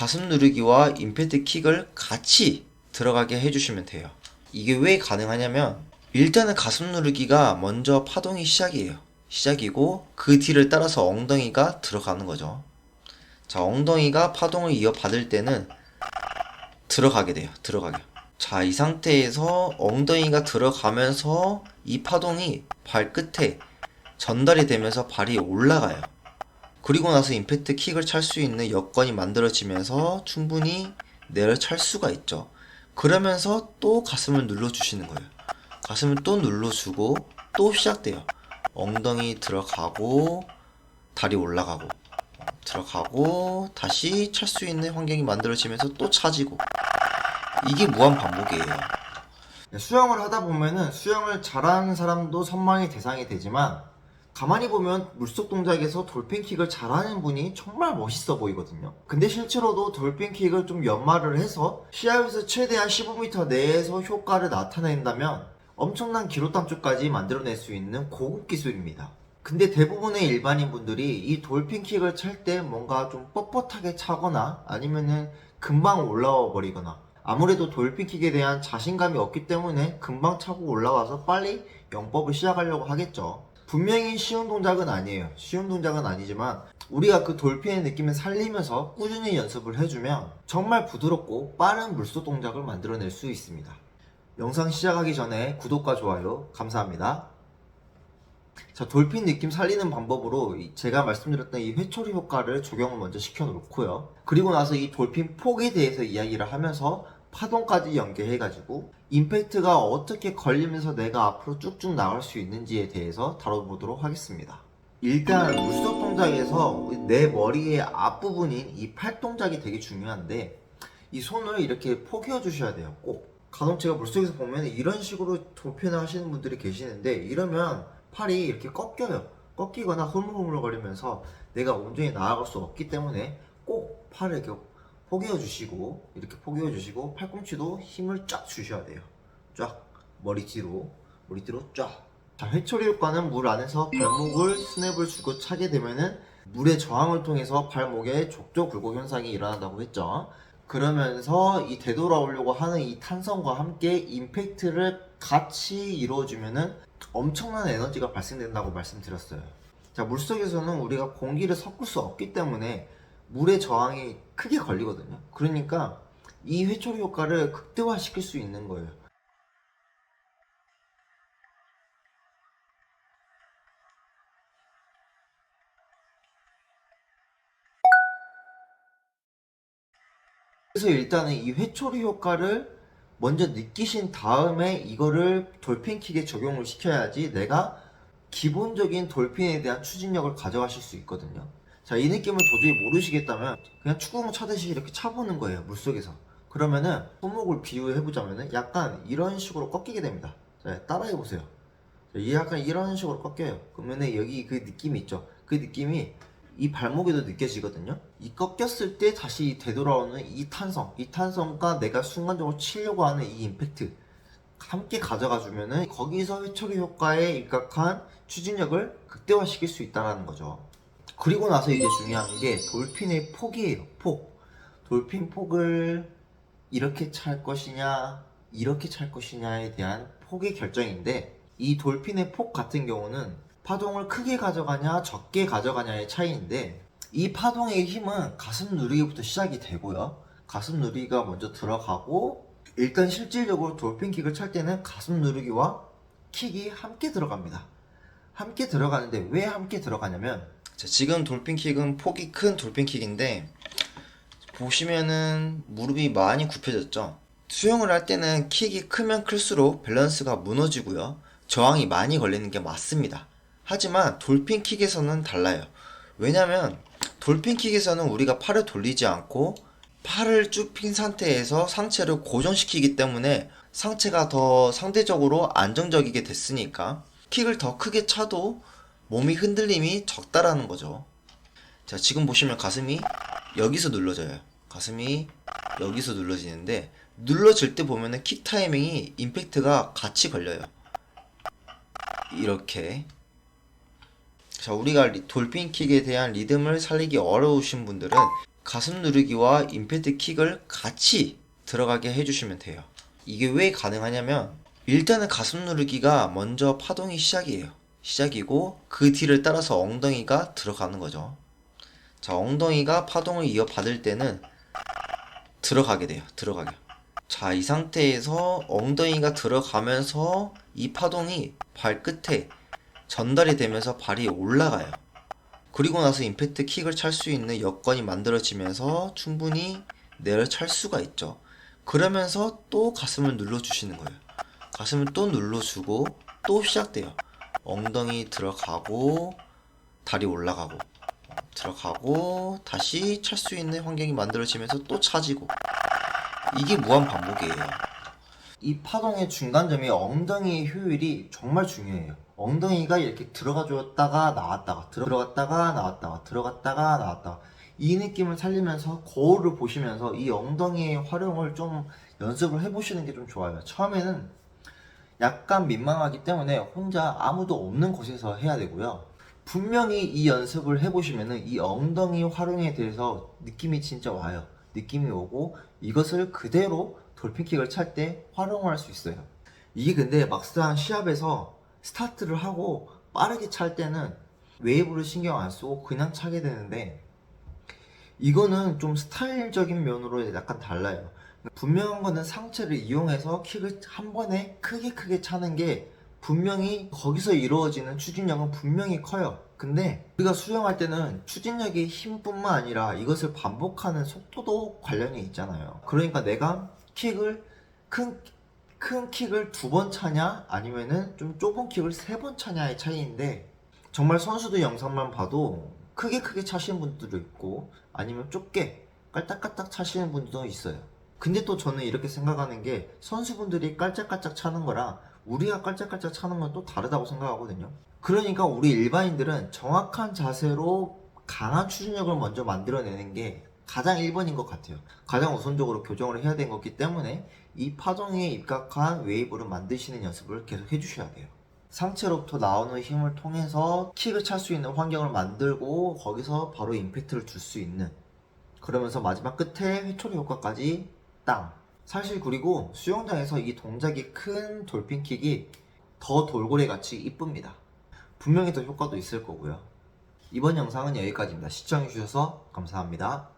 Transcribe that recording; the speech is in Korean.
가슴 누르기와 임팩트 킥을 같이 들어가게 해주시면 돼요. 이게 왜 가능하냐면 일단은 가슴 누르기가 먼저 파동이 시작이고 그 뒤를 따라서 엉덩이가 들어가는 거죠. 자, 엉덩이가 파동을 이어받을 때는 들어가게 돼요. 자, 이 상태에서 엉덩이가 들어가면서 이 파동이 발끝에 전달이 되면서 발이 올라가요. 그리고 나서 임팩트 킥을 찰 수 있는 여건이 만들어지면서 충분히 내려찰 수가 있죠. 그러면서 또 가슴을 눌러주시는 거예요. 가슴을 또 눌러주고 또 시작돼요. 엉덩이 들어가고 다리 올라가고 들어가고 다시 찰 수 있는 환경이 만들어지면서 또 차지고, 이게 무한 반복이에요. 수영을 하다 보면은 수영을 잘하는 사람도 선망의 대상이 되지만 가만히 보면 물속 동작에서 돌핀킥을 잘하는 분이 정말 멋있어 보이거든요. 근데 실제로도 돌핀킥을 좀 연마를 해서 시야에서 최대한 15m 내에서 효과를 나타낸다면 엄청난 기록단축까지 만들어낼 수 있는 고급 기술입니다. 근데 대부분의 일반인 분들이 이 돌핀킥을 찰 때 뭔가 좀 뻣뻣하게 차거나 아니면은 금방 올라와 버리거나, 아무래도 돌핀킥에 대한 자신감이 없기 때문에 금방 차고 올라와서 빨리 영법을 시작하려고 하겠죠. 분명히 쉬운 동작은 아니에요. 쉬운 동작은 아니지만 우리가 그 돌핀의 느낌을 살리면서 꾸준히 연습을 해주면 정말 부드럽고 빠른 물속 동작을 만들어낼 수 있습니다. 영상 시작하기 전에 구독과 좋아요 감사합니다. 자, 돌핀 느낌 살리는 방법으로 제가 말씀드렸던 이 회초리 효과를 적용을 먼저 시켜 놓고요. 그리고 나서 이 돌핀 폭에 대해서 이야기를 하면서 파동까지 연계해가지고 임팩트가 어떻게 걸리면서 내가 앞으로 쭉쭉 나갈 수 있는지에 대해서 다뤄보도록 하겠습니다. 일단 물속 동작에서 내 머리의 앞부분인 이 팔 동작이 되게 중요한데, 이 손을 이렇게 포개어 주셔야 돼요. 꼭. 간혹 제가 물속에서 보면 이런 식으로 돌핀을 하시는 분들이 계시는데, 이러면 팔이 이렇게 꺾이거나 흐물흐물거리면서 내가 온전히 나아갈 수 없기 때문에 꼭 팔을 이렇게 포개어 주시고 팔꿈치도 힘을 쫙 주셔야 돼요. 쫙 머리 뒤로 쫙. 자, 회초리 효과는 물 안에서 발목을 스냅을 주고 차게 되면은 물의 저항을 통해서 발목에 족저 굴곡 현상이 일어난다고 했죠. 그러면서 이 되돌아오려고 하는 이 탄성과 함께 임팩트를 같이 이루어주면은 엄청난 에너지가 발생된다고 말씀드렸어요. 자, 물속에서는 우리가 공기를 섞을 수 없기 때문에 물의 저항이 크게 걸리거든요. 그러니까 이 회초리 효과를 극대화시킬 수 있는 거예요. 그래서 일단은 이 회초리 효과를 먼저 느끼신 다음에 이거를 돌핀킥에 적용을 시켜야지 내가 기본적인 돌핀에 대한 추진력을 가져가실 수 있거든요. 자, 이 느낌을 도저히 모르시겠다면 그냥 축구공 차듯이 이렇게 차보는 거예요, 물속에서. 그러면은 손목을 비유해보자면은 약간 이런 식으로 꺾이게 됩니다. 자, 따라해보세요. 약간 이런 식으로 꺾여요. 그러면은 여기 그 느낌이 있죠. 그 느낌이 이 발목에도 느껴지거든요. 이 꺾였을 때 다시 되돌아오는 이 탄성과 내가 순간적으로 치려고 하는 이 임팩트 함께 가져가 주면은 거기서 회초리 효과에 입각한 추진력을 극대화시킬 수 있다는 거죠. 그리고 나서 이제 중요한 게 돌핀의 폭이에요. 돌핀 폭을 이렇게 찰 것이냐 이렇게 찰 것이냐에 대한 폭의 결정인데, 이 돌핀의 폭 같은 경우는 파동을 크게 가져가냐 적게 가져가냐의 차이인데, 이 파동의 힘은 가슴 누르기부터 시작이 되고요. 가슴 누르기가 먼저 들어가고, 일단 실질적으로 돌핀킥을 찰 때는 가슴 누르기와 킥이 함께 들어갑니다. 함께 들어가는데 왜 함께 들어가냐면, 자, 지금 돌핀킥은 폭이 큰 돌핀킥인데 보시면은 무릎이 많이 굽혀졌죠. 수영을 할 때는 킥이 크면 클수록 밸런스가 무너지고요, 저항이 많이 걸리는 게 맞습니다. 하지만 돌핀킥에서는 달라요. 왜냐면 돌핀킥에서는 우리가 팔을 돌리지 않고 팔을 쭉 핀 상태에서 상체를 고정시키기 때문에 상체가 더 상대적으로 안정적이게 됐으니까 킥을 더 크게 차도 몸이 흔들림이 적다라는 거죠. 자, 지금 보시면 가슴이 여기서 눌러져요. 가슴이 여기서 눌러지는데, 눌러질 때 보면은 킥 타이밍이 임팩트가 같이 걸려요. 이렇게. 자, 우리가 돌핀킥에 대한 리듬을 살리기 어려우신 분들은 가슴 누르기와 임팩트 킥을 같이 들어가게 해주시면 돼요. 이게 왜 가능하냐면 일단은 가슴 누르기가 먼저 파동이 시작이고 그 뒤를 따라서 엉덩이가 들어가는 거죠. 자, 엉덩이가 파동을 이어받을 때는 들어가게 돼요. 자, 이 상태에서 엉덩이가 들어가면서 이 파동이 발끝에 전달이 되면서 발이 올라가요. 그리고 나서 임팩트 킥을 찰 수 있는 여건이 만들어지면서 충분히 내려찰 수가 있죠. 그러면서 또 가슴을 눌러주시는 거예요. 가슴을 또 눌러주고 또 시작돼요. 엉덩이 들어가고 다리 올라가고 들어가고 다시 찰 수 있는 환경이 만들어지면서 또 차지고, 이게 무한 반복이에요. 이 파동의 중간점이 엉덩이의 효율이 정말 중요해요. 엉덩이가 이렇게 들어가줬다가 나왔다가 들어갔다가 나왔다가 들어갔다가 나왔다가 이 느낌을 살리면서 거울을 보시면서 이 엉덩이의 활용을 좀 연습을 해보시는 게 좀 좋아요. 처음에는 약간 민망하기 때문에 혼자 아무도 없는 곳에서 해야 되고요. 분명히 이 연습을 해보시면은 이 엉덩이 활용에 대해서 느낌이 진짜 와요. 느낌이 오고 이것을 그대로 돌핀킥을 찰 때 활용할 수 있어요. 이게 근데 막상 시합에서 스타트를 하고 빠르게 찰 때는 웨이브를 신경 안 쓰고 그냥 차게 되는데, 이거는 좀 스타일적인 면으로 약간 달라요. 분명한 거는 상체를 이용해서 킥을 한 번에 크게 차는 게 분명히 거기서 이루어지는 추진력은 분명히 커요. 근데 우리가 수영할 때는 추진력의 힘뿐만 아니라 이것을 반복하는 속도도 관련이 있잖아요. 그러니까 내가 킥을 큰 킥을 2번 차냐 아니면은 좀 좁은 킥을 3번 차냐의 차이인데, 정말 선수들 영상만 봐도 크게 차시는 분들도 있고 아니면 좁게 깔딱깔딱 차시는 분들도 있어요. 근데 또 저는 이렇게 생각하는 게, 선수분들이 깔짝깔짝 차는 거랑 우리가 깔짝깔짝 차는 건 또 다르다고 생각하거든요. 그러니까 우리 일반인들은 정확한 자세로 강한 추진력을 먼저 만들어내는 게 가장 1번인 것 같아요. 가장 우선적으로 교정을 해야 되는 거기 때문에 이 파동에 입각한 웨이브를 만드시는 연습을 계속 해주셔야 돼요. 상체로부터 나오는 힘을 통해서 킥을 찰 수 있는 환경을 만들고 거기서 바로 임팩트를 줄 수 있는, 그러면서 마지막 끝에 회초리 효과까지 땅. 사실 그리고 수영장에서 이 동작이 큰 돌핀킥이 더 돌고래 같이 이쁩니다. 분명히 더 효과도 있을 거고요. 이번 영상은 여기까지입니다. 시청해주셔서 감사합니다.